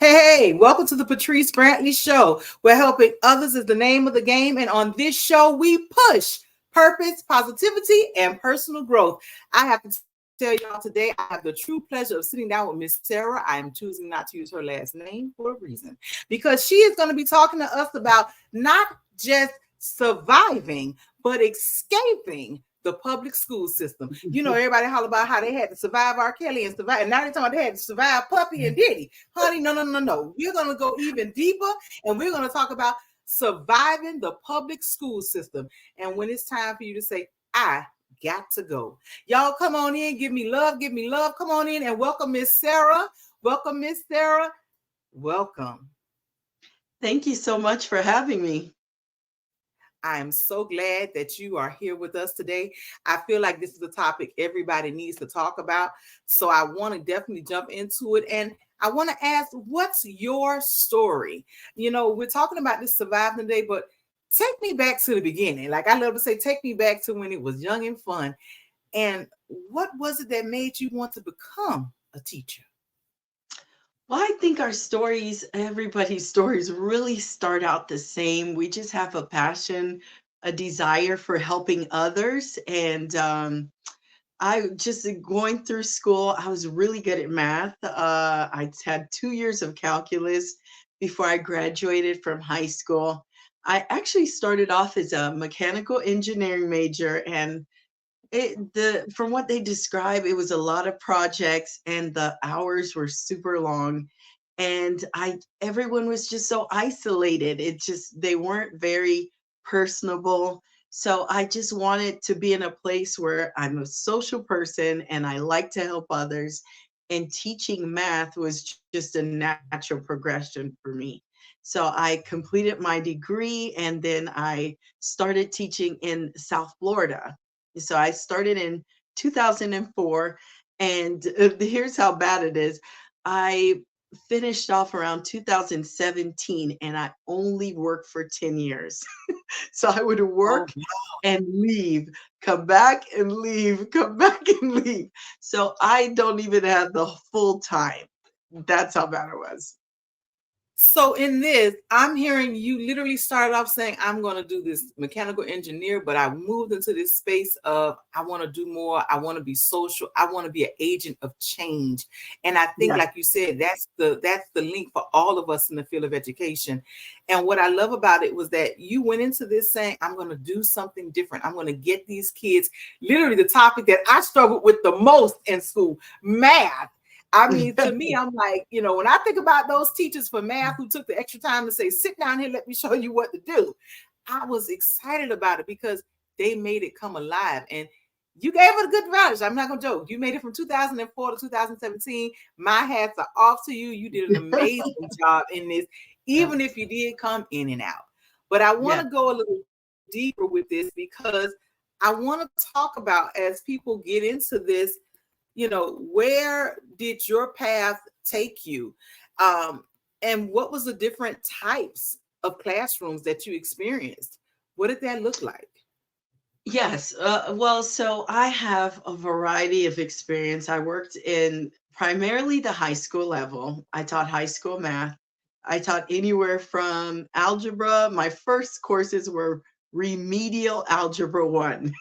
Hey, welcome to the Patrice Brantley Show, where helping others is the name of the game. And on this show, we push purpose, positivity, and personal growth. I have to tell y'all today, I have the true pleasure of sitting down with Miss Sarah. I am choosing not to use her last name for a reason, because she is going to be talking to us about not just surviving, but escaping the public school system. You know, everybody holler about how they had to survive R. Kelly and survive, and now they're talking about they had to survive Puppy and Diddy. Honey, no, no, no, no. We're going to go even deeper, and we're going to talk about surviving the public school system. And when it's time for you to say, I got to go. Y'all come on in, give me love, give me love. Come on in and welcome Miss Sarah. Welcome, Miss Sarah. Welcome. Thank you so much for having me. I am so glad that you are here with us today. I feel like this is a topic everybody needs to talk about. So I want to definitely jump into it. And I want to ask, what's your story? You know, we're talking about this surviving today, but take me back to the beginning. Like I love to say, take me back to when it was young and fun. And what was it that made you want to become a teacher? Well, I think our stories, everybody's stories really start out the same. We just have a passion, a desire for helping others. And I just going through school, I was really good at math. I had 2 years of calculus before I graduated from high school. I actually started off as a mechanical engineering major, and from what they describe, it was a lot of projects and the hours were super long. And I everyone was just so isolated. It just they weren't very personable. So I just wanted to be in a place where I'm a social person and I like to help others. And teaching math was just a natural progression for me. So I completed my degree and then I started teaching in South Florida. So I started in 2004, and here's how bad it is. I finished off around 2017, and I only worked for 10 years. So I would Oh, work and leave, come back and leave, come back and leave. So I don't even have the full time. That's how bad it was. so in this, I'm hearing you literally started off saying, I'm going to do this mechanical engineer, but I moved into this space of, I want to do more. I want to be social. I want to be an agent of change. And I think, Yeah. like you said, that's the link for all of us in the field of education. And what I love about it was that you went into this saying, I'm going to do something different. I'm going to get these kids, literally the topic that I struggled with the most in school, math. I mean, to me, I'm like, when I think about those teachers for math who took the extra time to say, sit down here, let me show you what to do. I was excited about it because they made it come alive. And you gave it a good advantage. I'm not going to joke. You made it from 2004 to 2017. My hats are off to you. You did an amazing job in this, even if you did come in and out. But I want Yeah. to go a little deeper with this because I want to talk about, as people get into this, where did your path take you? Um, and what was the different types of classrooms that you experienced? What did that look like? Yes. Well, so I have a variety of experience. I worked in primarily the high school level. I taught high school math. I taught anywhere from algebra. My first courses were remedial algebra one,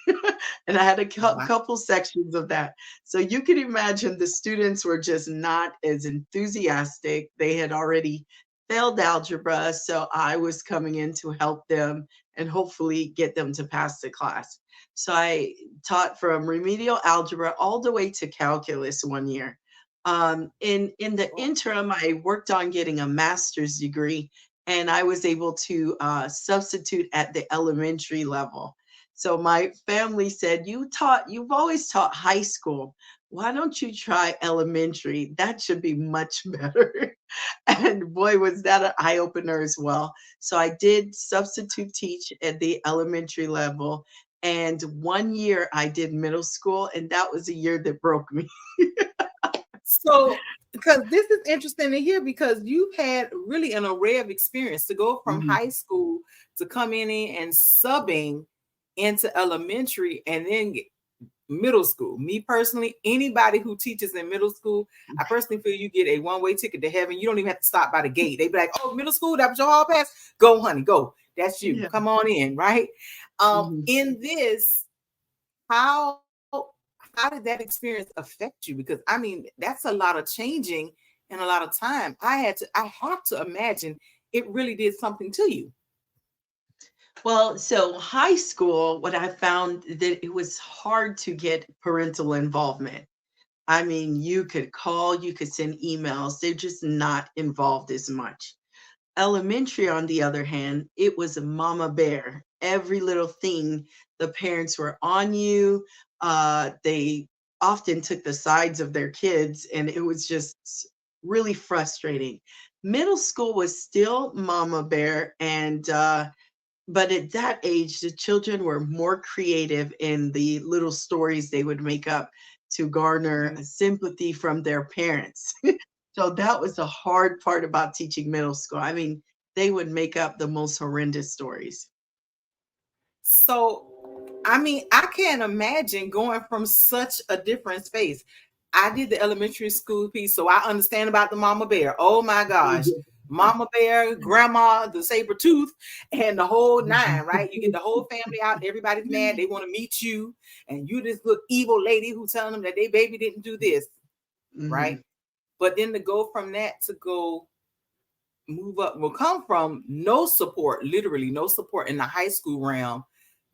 and I had a Wow. couple sections of that. So you can imagine the students were just not as enthusiastic. They had already failed algebra. So I was coming in to help them and hopefully get them to pass the class. So I taught from remedial algebra all the way to calculus one year. In the interim, I worked on getting a master's degree, and I was able to substitute at the elementary level. So my family said, You've always taught high school. Why don't you try elementary? That should be much better." And boy, was that an eye opener as well. So I did substitute teach at the elementary level. And one year I did middle school, and that was a year that broke me. So, because this is interesting to hear, because you've had really an array of experience to go from Mhm. high school to coming in and subbing into elementary and then middle school. Me personally, anybody who teaches in middle school, I personally feel you get a one-way ticket to heaven. You don't even have to stop by the gate. They be like, "Oh, middle school, that was your hall pass. Go, honey, go. That's you. Yeah. Come on in." Right? Mhm. In this, how how did that experience affect you? Because I mean, that's a lot of changing and a lot of time. I have to imagine it really did something to you. Well, so high school, what I found that it was hard to get parental involvement. I mean, you could call, you could send emails, they're just not involved as much. Elementary, on the other hand, it was a mama bear. Every little thing, the parents were on you. They often took the sides of their kids, and it was just really frustrating. Middle school was still mama bear, and but at that age, the children were more creative in the little stories they would make up to garner Mhm. sympathy from their parents. So that was the hard part about teaching middle school. I mean, they would make up the most horrendous stories. So, I mean, I can't imagine going from such a different space. I did the elementary school piece, so I understand about the mama bear. Oh my gosh. Mama bear, grandma, the saber tooth, and the whole nine, right? You get the whole family out, everybody's mad, they want to meet you, and you this little evil lady who telling them that they baby didn't do this, right? Mhm. But then to go from that to go move up will come from no support, literally no support in the high school realm,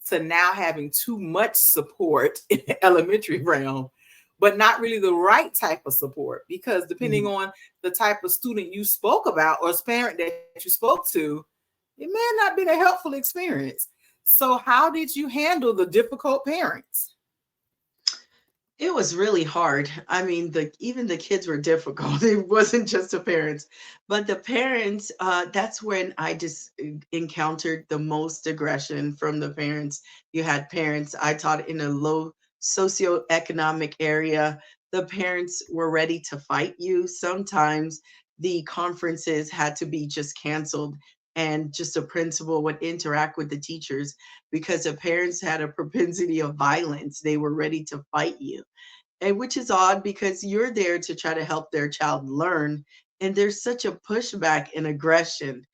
to now having too much support in the elementary realm, but not really the right type of support. Because depending Mhm. on the type of student you spoke about or parent that you spoke to, it may not been a helpful experience. So, how did you handle the difficult parents? It was really hard. I mean, even the kids were difficult. It wasn't just the parents, but the parents. That's when I just encountered the most aggression from the parents. You had parents. I taught in a low socioeconomic area. The parents were ready to fight you. Sometimes the conferences had to be just canceled, and just a principal would interact with the teachers because the parents had a propensity of violence. They were ready to fight you, and which is odd because you're there to try to help their child learn, and there's such a pushback and aggression,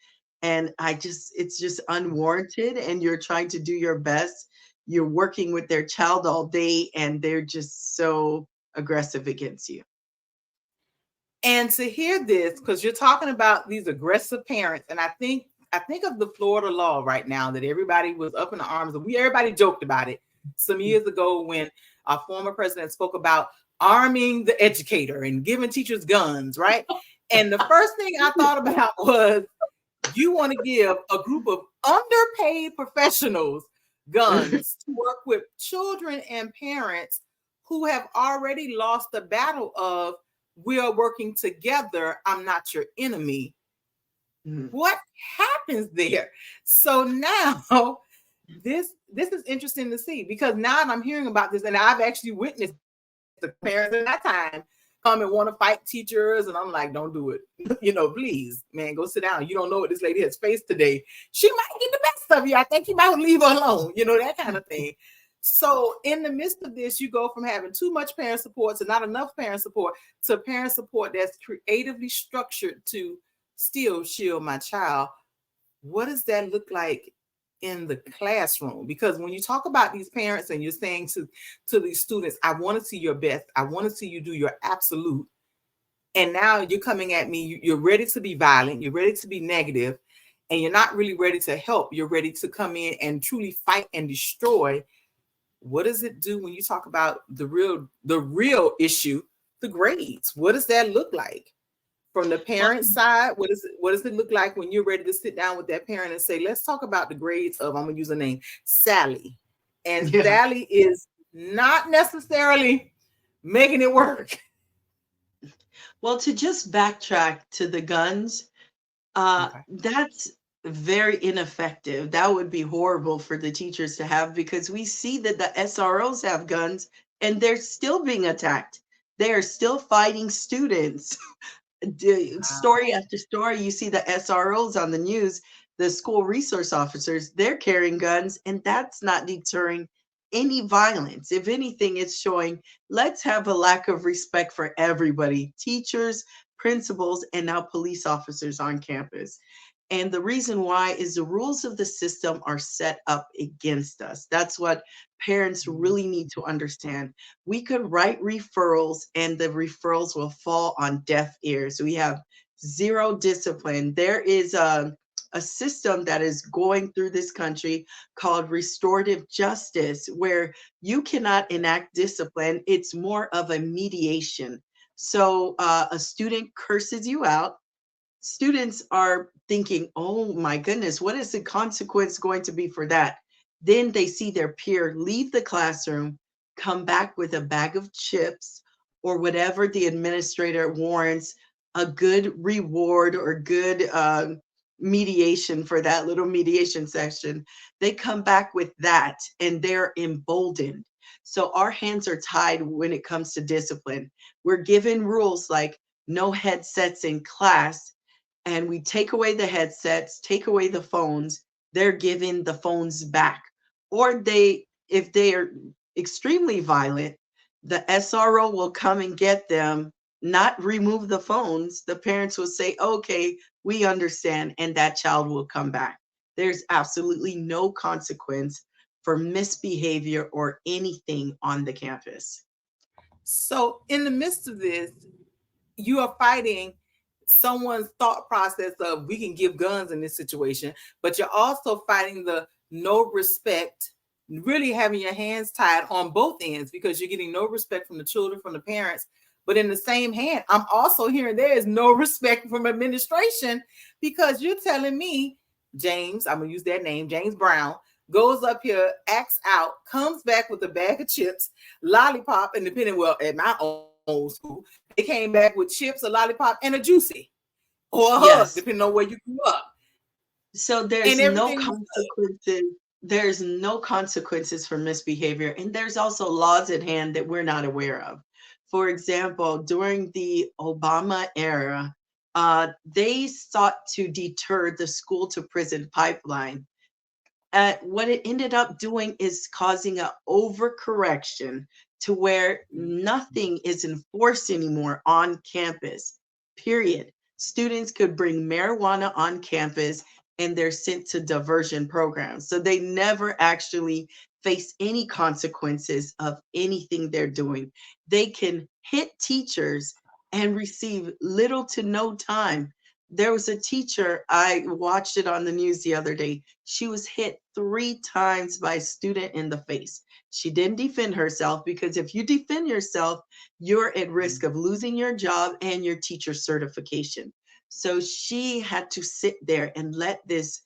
and it's just unwarranted, and you're trying to do your best. You're working with their child all day, and they're just so aggressive against you. And to hear this, because you're talking about these aggressive parents, and I think of the Florida law right now that everybody was up in the arms of. Everybody joked about it some years ago when our former president spoke about arming the educator and giving teachers guns, right? And the first thing I thought about was you want to give a group of underpaid professionals guns to work with children and parents who have already lost the battle of we are working together. I'm not your enemy. Mhm. What happens there? So now this is interesting to see, because now I'm hearing about this and I've actually witnessed the parents in that time come and want to fight teachers, and I'm like, don't do it. Please, man, go sit down. You don't know what this lady has faced today. She might get the best of you. I think you might leave her alone, that kind of thing. So in the midst of this, you go from having too much parent support to not enough parent support to parent support that's creatively structured to still shield my child. What does that look like in the classroom? Because when you talk about these parents and you're saying to these students, I want to see your best, I want to see you do your absolute, and now you're coming at me, you're ready to be violent, you're ready to be negative, and you're not really ready to help, you're ready to come in and truly fight and destroy. What does it do when you talk about the real issue, the grades? What does that look like from the Well, parent side? What does it look like when you're ready to sit down with that parent and say, let's talk about the grades of, I'm gonna use a name, Sally. And yeah. Sally is not necessarily making it work. Well, to just backtrack to the guns, Okay. that's very ineffective. That would be horrible for the teachers to have, because we see that the SROs have guns and they're still being attacked. They are still fighting students. Story after story, you see the SROs on the news, the school resource officers, they're carrying guns, and that's not deterring any violence. If anything, it's showing let's have a lack of respect for everybody, teachers, principals, and now police officers on campus. And the reason why is the rules of the system are set up against us. That's what parents really need to understand. We could write referrals and the referrals will fall on deaf ears. We have zero discipline. There is a system that is going through this country called restorative justice, where you cannot enact discipline. It's more of a mediation. So a student curses you out. Students are thinking, oh my goodness, what is the consequence going to be for that? Then they see their peer leave the classroom, come back with a bag of chips or whatever the administrator warrants, a good reward or good mediation for that little mediation session. They come back with that and they're emboldened. So our hands are tied when it comes to discipline. We're given rules like no headsets in class, and we take away the headsets, take away the phones, they're given the phones back. Or if they are extremely violent, the SRO will come and get them, not remove the phones. The parents will say, okay, we understand, and that child will come back. There's absolutely no consequence for misbehavior or anything on the campus. So, in the midst of this, you are fighting someone's thought process of we can give guns in this situation, but you're also fighting the no respect, really having your hands tied on both ends because you're getting no respect from the children, from the parents. But in the same hand, I'm also hearing there is no respect from administration because you're telling me, James, I'm going to use that name, James Brown, goes up here, acts out, comes back with a bag of chips, lollipop, and depending, well, at my old school, they came back with chips, a lollipop, and a juicy or a hug, Yes. depending on where you grew up. So And there's no everything was good. consequences. There's no consequences for misbehavior. And there's also laws at hand that we're not aware of. For example, during the Obama era, they sought to deter the school to prison pipeline. What it ended up doing is causing an overcorrection to where nothing is enforced anymore on campus, period. Students could bring marijuana on campus and they're sent to diversion programs. So they never actually face any consequences of anything they're doing. They can hit teachers and receive little to no time. There was a teacher, I watched it on the news the other day. She was hit 3 times by a student in the face. She didn't defend herself because if you defend yourself, you're at risk of losing your job and your teacher certification. So she had to sit there and let this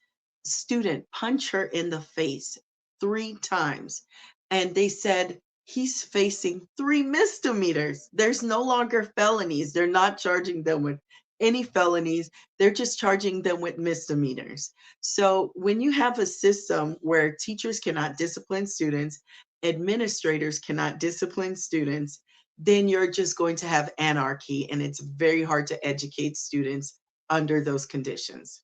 student punch her in the face 3 times. And they said, he's facing 3 misdemeanors. There's no longer felonies. They're not charging them with any felonies. They're just charging them with misdemeanors. So when you have a system where teachers cannot discipline students, administrators cannot discipline students, then you're just going to have anarchy, and it's very hard to educate students under those conditions.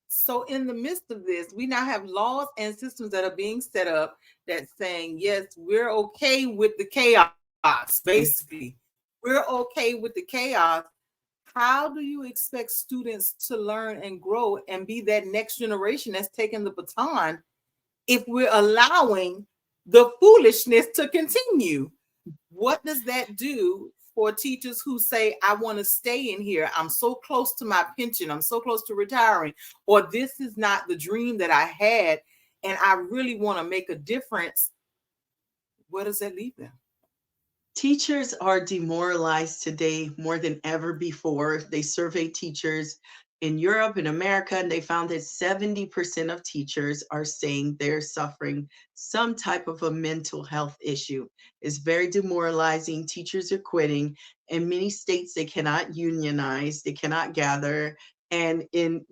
So in the midst of this, we now have laws and systems that are being set up that's saying, yes, we're okay with the chaos, basically. We're okay with the chaos. How do you expect students to learn and grow and be that next generation that's taking the baton if we're allowing the foolishness to continue? What does that do for teachers who say, I want to stay in here? I'm so close to my pension. I'm so close to retiring. Or this is not the dream that I had, and I really want to make a difference. Where does that leave them? Teachers are demoralized today more than ever before. They surveyed teachers in Europe and America, and they found that 70% of teachers are saying they're suffering some type of a mental health issue. It's very demoralizing. Teachers are quitting. In many states, they cannot unionize, they cannot gather. And in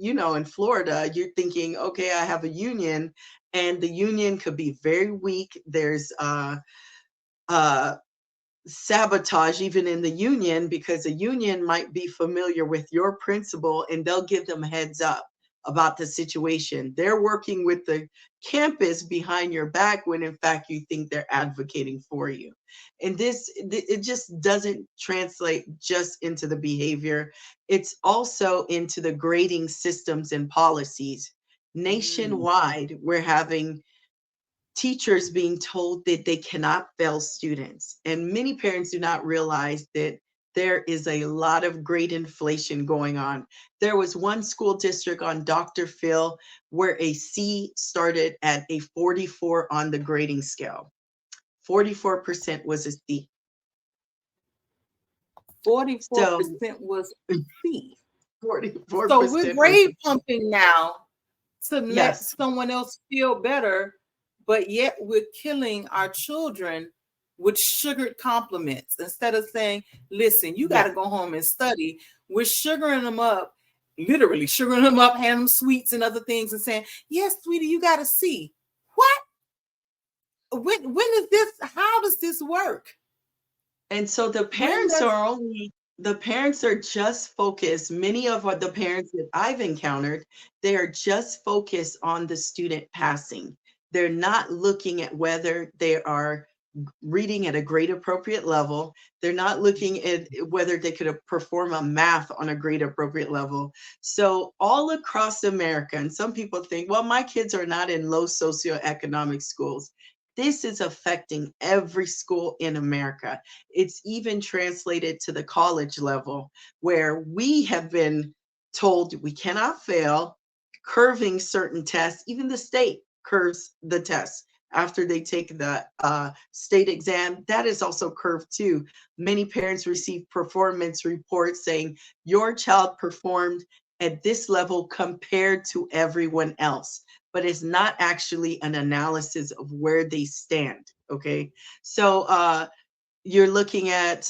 Florida, you're thinking, okay, I have a union, and the union could be very weak. There's uh, sabotage even in the union because a union might be familiar with your principal and they'll give them a heads up. about the situation. They're working with the campus behind your back when in fact you think they're advocating for you. And it just doesn't translate just into the behavior. It's also into the grading systems and policies. Mm. Nationwide, we're having teachers being told that they cannot fail students. And many parents do not realize that there is a lot of grade inflation going on. There was one school district on Dr. Phil where a C started at a 44 on the grading scale. 44% was a C. 44% So was C. 44% So we're was grade pumping now to make yes. someone else feel better, but yet we're killing our children with sugared compliments instead of saying, listen, you got Yeah. to go home and study. We're sugaring them up, literally sugaring them up, handing them sweets and other things and saying, yes, sweetie, you got to see. What? When is this? How does this work? And so When does the parents are just focused. Many of the parents that I've encountered, they are just focused on the student passing. They're not looking at whether they are reading at a grade appropriate level. They're not looking at whether they could perform a math on a grade appropriate level. So all across America, and some people think, well, my kids are not in low socioeconomic schools. This is affecting every school in America. It's even translated to the college level where we have been told we cannot fail, curving certain tests. Even the state curves the tests after they take the state exam. That is also curved too. Many parents receive performance reports saying your child performed at this level compared to everyone else, but it's not actually an analysis of where they stand. Okay. So you're looking at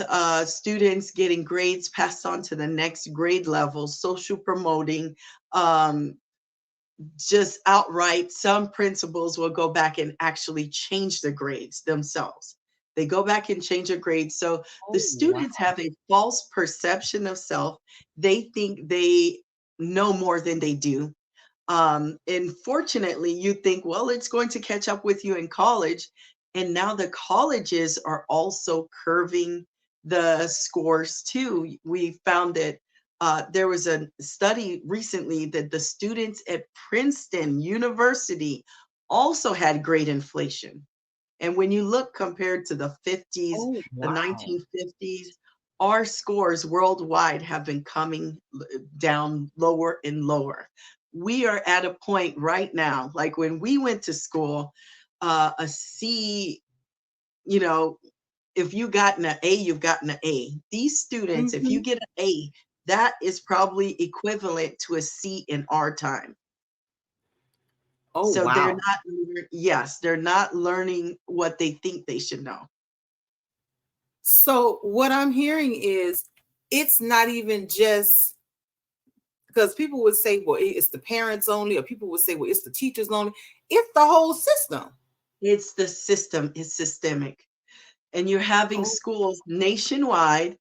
students getting grades passed on to the next grade level, social promoting, um, just outright, some principals will go back and actually change the grades themselves. They go back and change the grades. So the oh wow. students have a false perception of self. They think they know more than they do. And fortunately, you think, well, it's going to catch up with you in college. And now the colleges are also curving the scores too. We found that there was a study recently that the students at Princeton University also had grade inflation. And when you look compared to the 50s, Oh the wow. 1950s, our scores worldwide have been coming down lower and lower. We are at a point right now, like when we went to school, a C, you know, if you gotten an A, you've gotten an A. These students, if you Mhm. get an A, that is probably equivalent to a C in our time. Oh So they're wow. not, yes, they're not learning what they think they should know. So what I'm hearing is it's not even just because people would say, well, it's the parents only, or people would say, well, it's the teachers only. It's the whole system. It's the system, it's systemic. And you're having Oh, schools nationwide.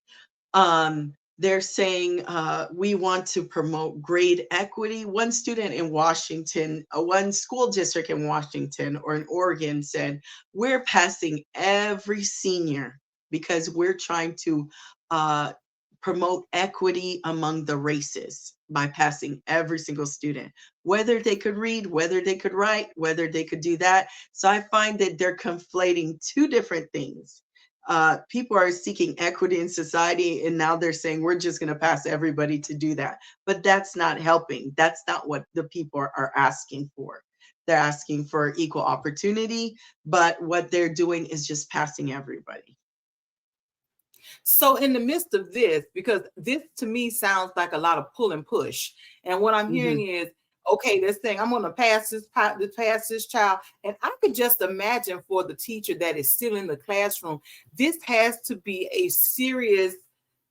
They're saying we want to promote grade equity. One student in Washington, one school district in Washington or in Oregon said, we're passing every senior because we're trying to uh, promote equity among the races by passing every single student, whether they could read, whether they could write, whether they could do that. So I find that they're conflating two different things. People are seeking equity in society, and now they're saying we're just going to pass everybody to do that. But that's not helping. That's not what the people are asking for. They're asking for equal opportunity, but what they're doing is just passing everybody. so in the midst of this, because this to me sounds like a lot of pull and push, and what I'm Mhm. hearing is, okay, this thing, I'm going to pass this child, and I could just imagine for the teacher that is still in the classroom, this has to be a serious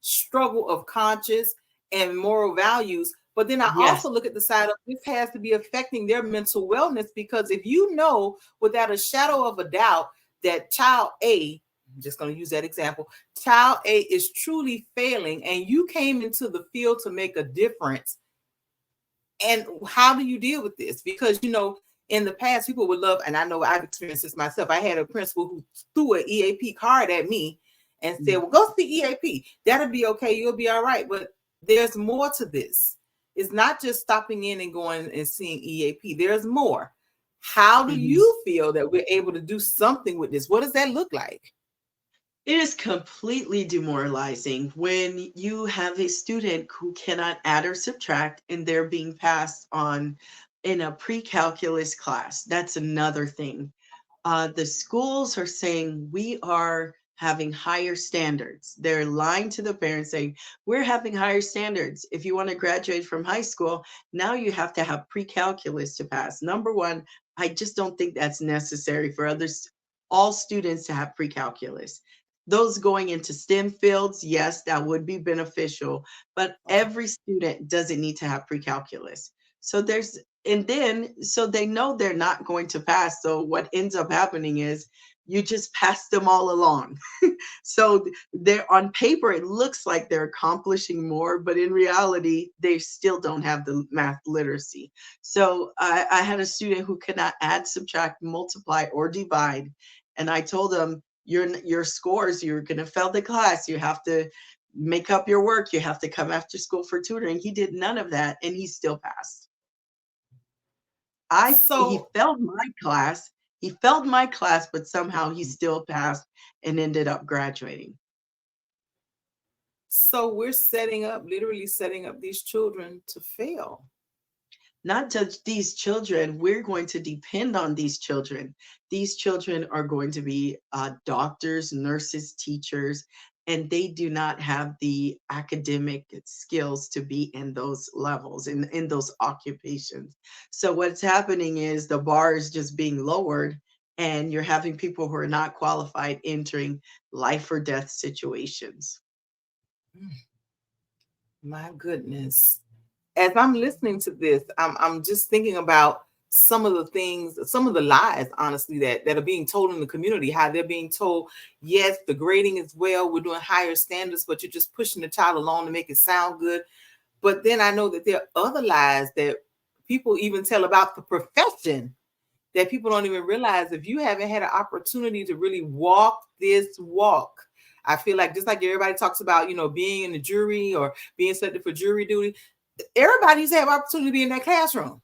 struggle of conscience and moral values. But then I Yes. also look at the side of this has to be affecting their mental wellness, because if you know without a shadow of a doubt that child A, I'm just going to use that example, child A is truly failing, and you came into the field to make a difference, And how do you deal with this? Because, in the past, people would love, and I know I've experienced this myself. I had a principal who threw an EAP card at me and said, Mhm. well, go see EAP. That'll be okay. You'll be all right. But there's more to this. It's not just stopping in and going and seeing EAP. There's more. How do Mhm. you feel that we're able to do something with this? What does that look like? It is completely demoralizing when you have a student who cannot add or subtract and they're being passed on in a pre-calculus class. That's another thing. The schools are saying we are having higher standards. They're lying to the parents saying, we're having higher standards. If you want to graduate from high school, now you have to have pre-calculus to pass. Number one, I just don't think that's necessary for others, all students to have pre-calculus. Those going into STEM fields, yes, that would be beneficial, but every student doesn't need to have pre-calculus. So there's and then so they know they're not going to pass. So what ends up happening is you just pass them all along. So they're on paper, it looks like they're accomplishing more, but in reality, they still don't have the math literacy. So I had a student who could not add, subtract, multiply, or divide. And I told them, your scores, you're going to fail the class. You have to make up your work. You have to come after school for tutoring. He did none of that, and he still passed. He So, failed my class. He failed my class, but somehow he still passed and ended up graduating. so we're literally setting up these children to fail. Not just these children, we're going to depend on these children. These children are going to be doctors, nurses, teachers, and they do not have the academic skills to be in those levels, in those occupations. So what's happening is the bar is just being lowered, and you're having people who are not qualified entering life or death situations. My goodness. As I'm listening to this, I'm just thinking about some of the things, some of the lies, honestly, that are being told in the community, how they're being told, yes, the grading is well, we're doing higher standards, but you're just pushing the child along to make it sound good. But then I know that there are other lies that people even tell about the profession that people don't even realize. If you haven't had an opportunity to really walk this walk, I feel like just like everybody talks about, being in the jury or being selected for jury duty, everybody needs to have opportunity to be in that classroom.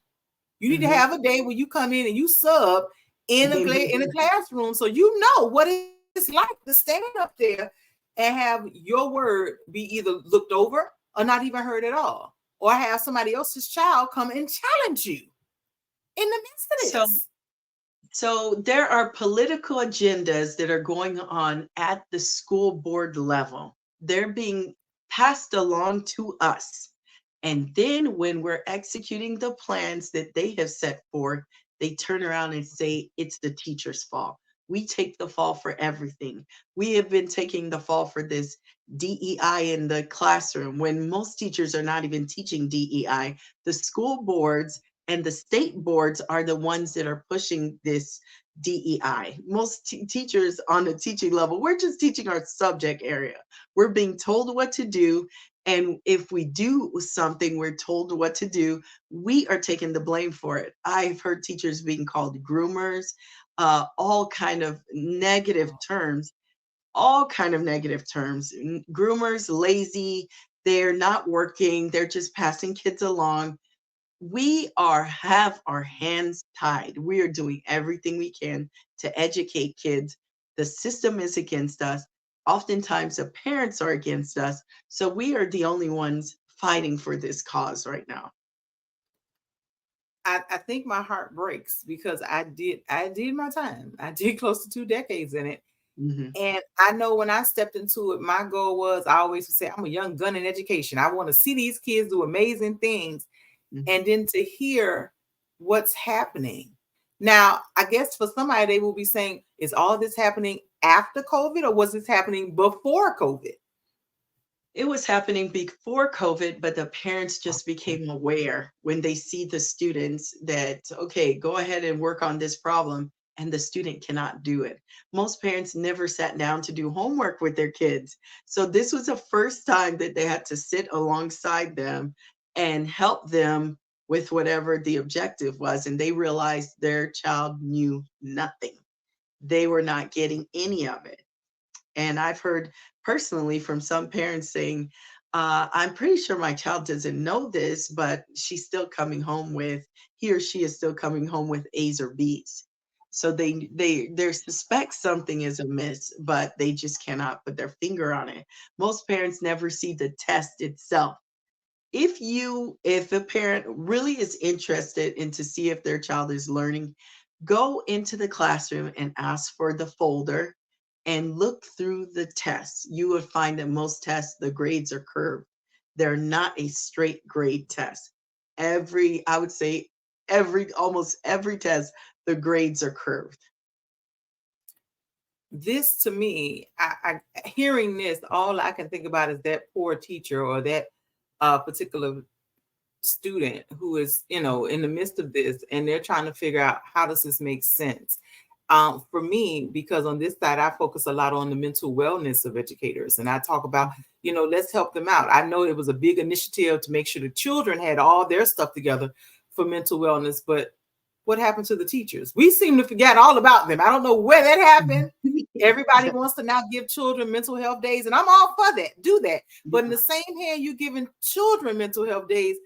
You need to Mhm. have a day where you come in and you sub in a classroom, so you know what it's like to stand up there and have your word be either looked over or not even heard at all, or have somebody else's child come and challenge you in the midst of So this. So there are political agendas that are going on at the school board level. They're being passed along to us. And then when we're executing the plans that they have set forth, they turn around and say it's the teacher's fault. We take the fall for everything. We have been taking the fall for this DEI in the classroom when most teachers are not even teaching DEI. The school boards and the state boards are the ones that are pushing this DEI. Most teachers on the teaching level, we're just teaching our subject area. We're being told what to do, and if we do something we're told what to do, we are taking the blame for it. I've heard teachers being called groomers, all kind of negative terms, all kind of negative terms. Groomers, lazy, they're not working, they're just passing kids along. We have our hands tied. We are doing everything we can to educate kids. The system is against us. Oftentimes the parents are against us. So we are the only ones fighting for this cause right now. I think my heart breaks because I did my time. I did close to 2 decades in it. Mhm, And I know when I stepped into it, my goal was I always would say, I'm a young gun in education. I want to see these kids do amazing things. mhm. And then to hear what's happening. Now, I guess for somebody, they will be saying, is all this happening after COVID or was this happening before COVID? It was happening before COVID, but the parents just became aware when they see the students that, okay, go ahead and work on this problem, and the student cannot do it. Most parents never sat down to do homework with their kids. So this was the first time that they had to sit alongside them and help them with whatever the objective was, and they realized their child knew nothing. They were not getting any of it. And I've heard personally from some parents saying, I'm pretty sure my child doesn't know this, but she's still coming home with, he or she is still coming home with A's or B's. So they suspect something is amiss, but they just cannot put their finger on it. Most parents never see the test itself. If a parent really is interested in to see if their child is learning, go into the classroom and ask for the folder and look through the tests. You will find that most tests, the grades are curved. They're not a straight grade test. I would say almost every test, the grades are curved. This to me, hearing this, all I can think about is that poor teacher or that particular student who is, in the midst of this, and they're trying to figure out how does this make sense. For me, because on this side, I focus a lot on the mental wellness of educators, and I talk about, let's help them out. I know it was a big initiative to make sure the children had all their stuff together for mental wellness, but what happened to the teachers? We seem to forget all about them. I don't know where that happened. Everybody wants to now give children mental health days, and I'm all for that. Do that. But in the same hand, you're giving children mental health days.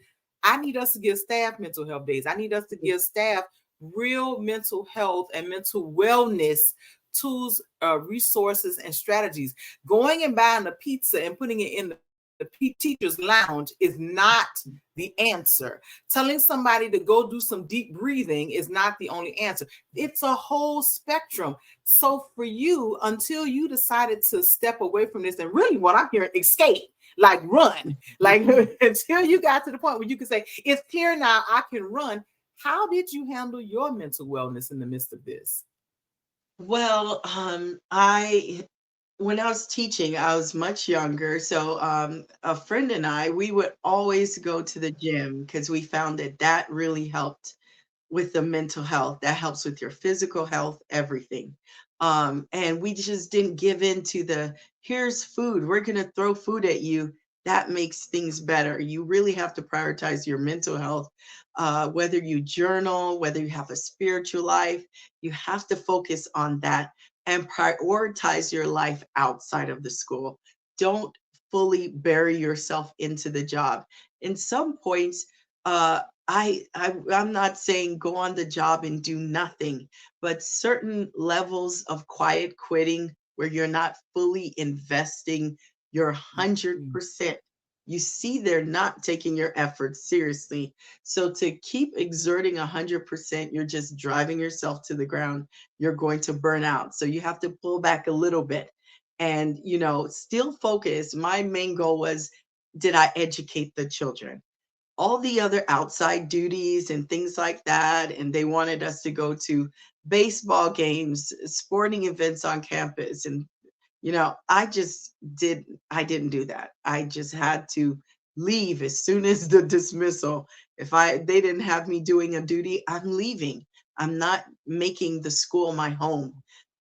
I need us to give staff mental health days. I need us to give staff real mental health and mental wellness tools, resources, and strategies. Going and buying a pizza and putting it in the teacher's lounge is not the answer. Telling somebody to go do some deep breathing is not the only answer. It's a whole spectrum. So for you, until you decided to step away from this, and really what I'm hearing, escape, like run, like until you got to the point where you can say, it's clear now, I can run. How did you handle your mental wellness in the midst of this? Well, when I was teaching, I was much younger. So a friend and I, we would always go to the gym because we found that really helped with the mental health. That helps with your physical health, everything. And we just didn't give in to here's food, we're going to throw food at you. That makes things better. You really have to prioritize your mental health. Whether you journal, whether you have a spiritual life, you have to focus on that and prioritize your life outside of the school. Don't fully bury yourself into the job. In some points, I'm not saying go on the job and do nothing, but certain levels of quiet quitting where you're not fully investing your 100%. You see, they're not taking your efforts seriously. So to keep exerting 100%, you're just driving yourself to the ground. You're going to burn out. So you have to pull back a little bit and, still focus. My main goal was, did I educate the children? All the other outside duties and things like that. And they wanted us to go to baseball games, sporting events on campus. And, I didn't do that. I just had to leave as soon as the dismissal. They didn't have me doing a duty, I'm leaving. I'm not making the school my home.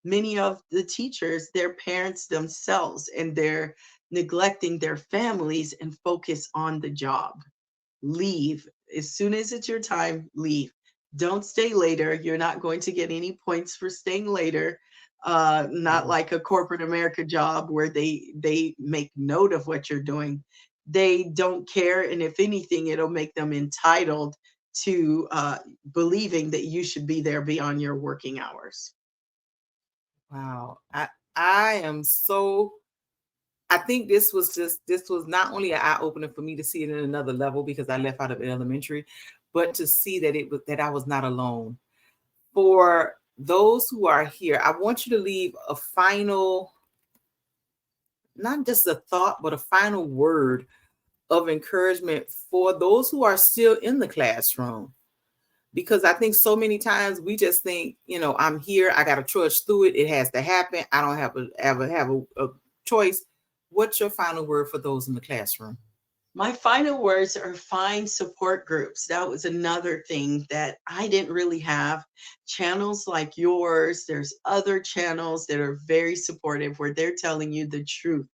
Many of the teachers, their parents themselves, and they're neglecting their families and focus on the job. Leave. As soon as it's your time, leave. Don't stay later. You're not going to get any points for staying later. Not like a corporate America job where they make note of what you're doing. They don't care. And if anything, it'll make them entitled to believing that you should be there beyond your working hours. Wow. I am so, I think this was not only an eye opener for me to see it in another level because I left out of elementary, but to see that I was not alone. For those who are here, I want you to leave a final, not just a thought, but a final word of encouragement for those who are still in the classroom. Because I think so many times we just think, I'm here, I got to trudge through it. It has to happen. I don't have a choice. What's your final word for those in the classroom? My final words are find support groups. That was another thing that I didn't really have. Channels like yours, there's other channels that are very supportive where they're telling you the truth.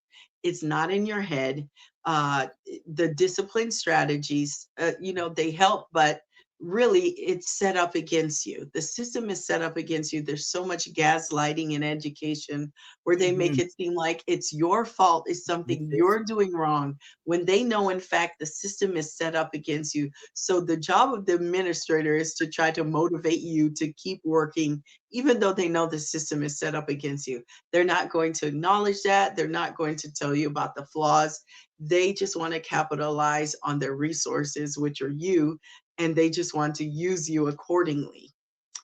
It's not in your head. the discipline strategies, they help, but really it's set up against you. The system is set up against you. There's so much gaslighting in education where they make it seem like it's your fault, it's something you're doing wrong, when they know, in fact, the system is set up against you. So the job of the administrator is to try to motivate you to keep working, even though they know the system is set up against you. They're not going to acknowledge that. They're not going to tell you about the flaws. They just want to capitalize on their resources, which are you, and they just want to use you accordingly.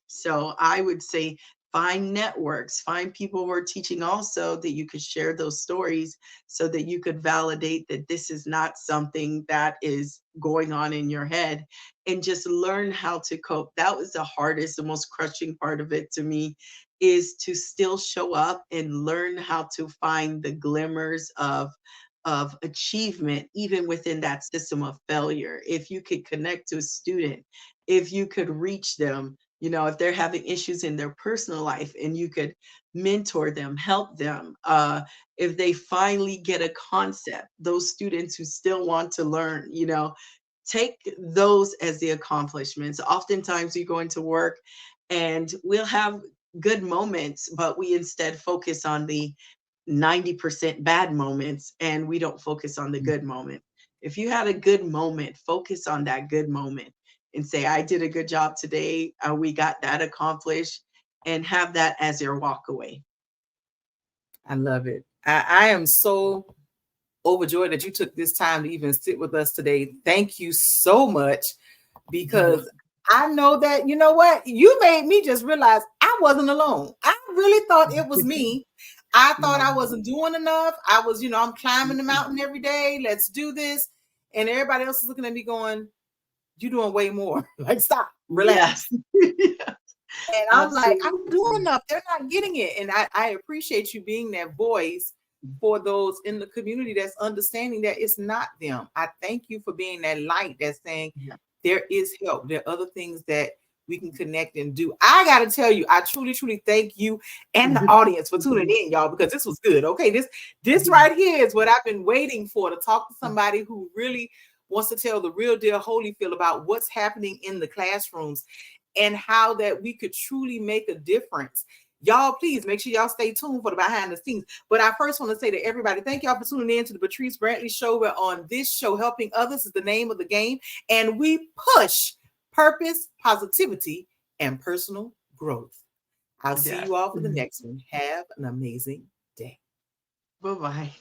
So I would say find networks, find people who are teaching also, that you could share those stories so that you could validate that this is not something that is going on in your head, and just learn how to cope. That was the hardest, the most crushing part of it to me, is to still show up and learn how to find the glimmers of achievement, even within that system of failure. If you could connect to a student, if you could reach them, if they're having issues in their personal life, and you could mentor them, help them, if they finally get a concept, those students who still want to learn, take those as the accomplishments. Oftentimes we go into work and we'll have good moments, but we instead focus on the 90% bad moments, and we don't focus on the good moment. If you had a good moment, focus on that good moment and say, I did a good job today. We got that accomplished, and have that as your walk away. I love it. I am so overjoyed that you took this time to even sit with us today. Thank you so much, because I know that, you know what, you made me just realize I wasn't alone. I really thought it was me. I thought I wasn't doing enough. I was, I'm climbing the mountain every day. Let's do this. And everybody else is looking at me going, you're doing way more. Like, stop, relax. Yes. And I'm like, I'm doing enough. They're not getting it. And I appreciate you being that voice for those in the community that's understanding that it's not them. I thank you for being that light that's saying there is help. There are other things that we can connect and do. I got to tell you, I truly, truly thank you and the audience for tuning in, y'all, because this was good. Okay, this right here is what I've been waiting for, to talk to somebody who really wants to tell the real deal Holyfield about what's happening in the classrooms and how that we could truly make a difference. Y'all, please make sure y'all stay tuned for the behind the scenes. But I first want to say to everybody, thank y'all for tuning in to the Patrice Brantley Show, where on this show, helping others is the name of the game. And we push purpose, positivity, and personal growth. I'll see you all for the next one. Have an amazing day. Bye-bye.